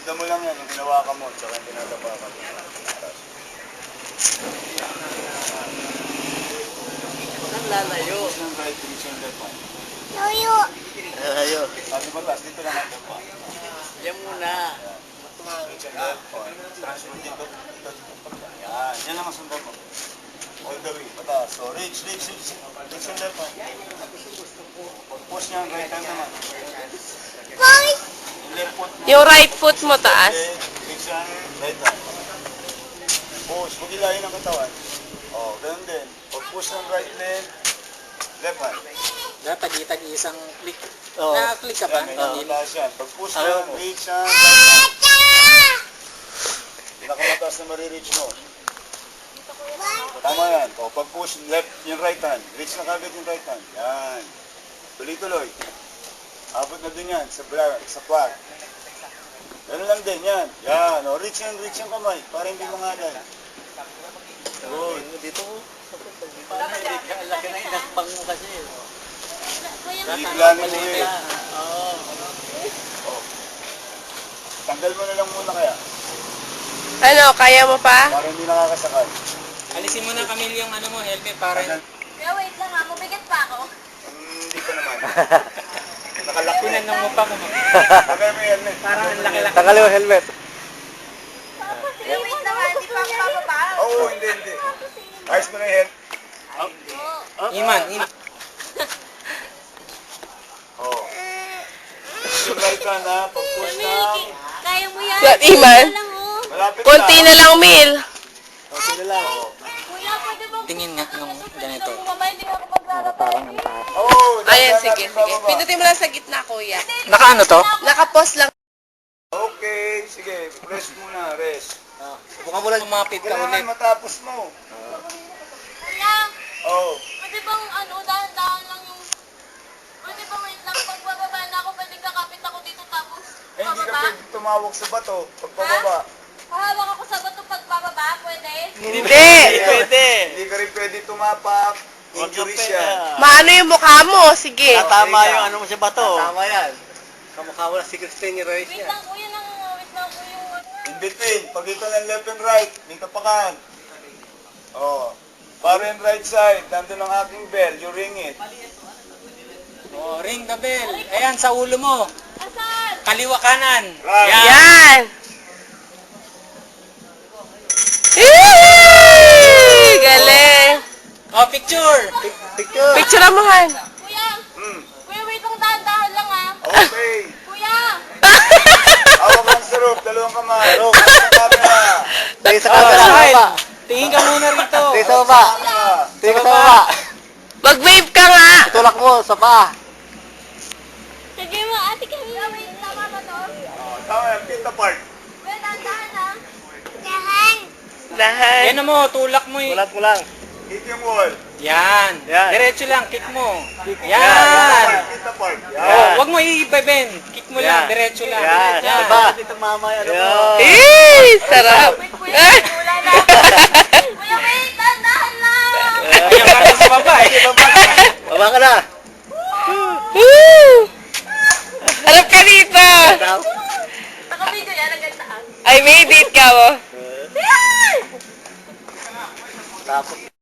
Sundan mo lang yan, yung hinawakan mo, tsaka yung tinatapakan mo. Saan lalayo? Push ng right, direction left hand. Layo. Lalayo. Sabi ba taas, dito lang ang pa. Yan muna. Direction left hand. Transfer dito. Yan, yan lang ang sundan mo. All the way, pataas. So, reach. Direction left hand. Push niya ang right hand naman. Hoy. Yung left foot mo. Yung right foot mo taas. Direction right hand. Push, huwag ilayin ang katawan. Oh, ganun din. Pag push ng right leg, left hand. Dapat tagi-isang click. Oo. Na-click ka ba? Yan, may nakataas yan. Pag push Ayaw mo, mo. reach ang right hand. Pinakamataas na marireach mo. Tama yan. O, pag push left, yung right hand. Reach na kagad yung right hand. Yan. Tuloy-tuloy. Abot na din yan sa pag. Ganun lang din yan. Yan. O, reach yung kamay. Para hindi mangalan. Good. Dito ko. Laki na inakbang mo kasi. Hindi planning mo eh. Oo. O. Tanggal mo na lang muna kaya. Ano, kaya mo pa? Para hindi nakakasakal. Alisin mo na Camille yung ano mo, helmet para Kaya wait lang ha, mabigat pa ako. Hindi pa naman. Nakalaki. pinanong mo pa kung Tagay mo yan eh. parang ang laki-laki. Tanggalin mo helmet. Kaya wait lang ha, hindi pa ako bababa. Oo, hindi. Ayos mo na yan. Iman. Oo. Yung right hand ha, pag-push na. Kaya mo yan. What, Iman? Kaya lang oh. Malapit Konti na lang, Mil. Konti na lang. Kuya, pwede bang Tingin nga nung ganito. bumaba, hindi ako maglalaba. Parang ang taas. Oo, Ayan, dahan sige, natin sige. bababa. Pindutin mo lang sa gitna, kuya. Nakaano to? Nakapos lang. Okay, sige. Rest muna, rest. Buka mo lang lumapit ka Kailangan ulit. matapos mo. Kuya, Oo. pwede bang ano, dahan-dahan lang yung... Pwede bang wait lang, pag bababa na ako, pwede kakapit ako dito tapos Eh, hindi ka bababa? pwede tumawag sa bato pag pababa. Pahawak ako sa bato pag bababa, pwede? Hindi. Pwede. Hindi ka rin pwede tumapak. Injuries yan. Maano yung mukha mo? Sige. Tama yung ano mo sa bato. Tama yan. Kamukha mo na si Christine Reyes Wait niya. lang, kuya, wait lang, kuya. In between, pag ito ng left and right, may kapakan. Oo. Para yung right side, nandun ang aking bell, you ring it. Oh, ring the bell. Ayan, sa ulo mo. Asan? Kaliwa kanan. Right. Yan. Yan. Yay! Galing. Oh, picture. Picture. Picture mo, Han. Kuya, Hmm. kuya, wait lang, dahan-dahan lang ha. Okay. Kuya, Hawak lang sa rope, dalawang kamay. Rope, sa camera. Tingin sa Oh, camera. smile. Baba. Tingin ka muna rito. Tingin sa baba. Camera. Tingin sa baba. Mag-wave ka nga. Tulak mo sa paa. sige mo, ate kami. Kuya, wait, tama ba to? Oh, tama yan, feet apart. Kuya, dahan-dahan ha. Dahan. Dahan. Yan mo, tulak mo. Tulak mo lang. Hit yung wall. Yan. Yan. Diretso lang, kick mo. Feet Yan. apart. Oh, wag mo i-bend. Kick mo lang, Yan. diretso lang. Yan. Yan. Diba? Dito mama yan. Yan. Eh, sarap. Wait, kuya, wala na. Kuya, wait, dahan-dahan lang. Ayan ka rin sa baba eh. Baba ka na. Woo! Harap ka dito. Naka-video yan, ang gandaan. I made it ka mo. Tapos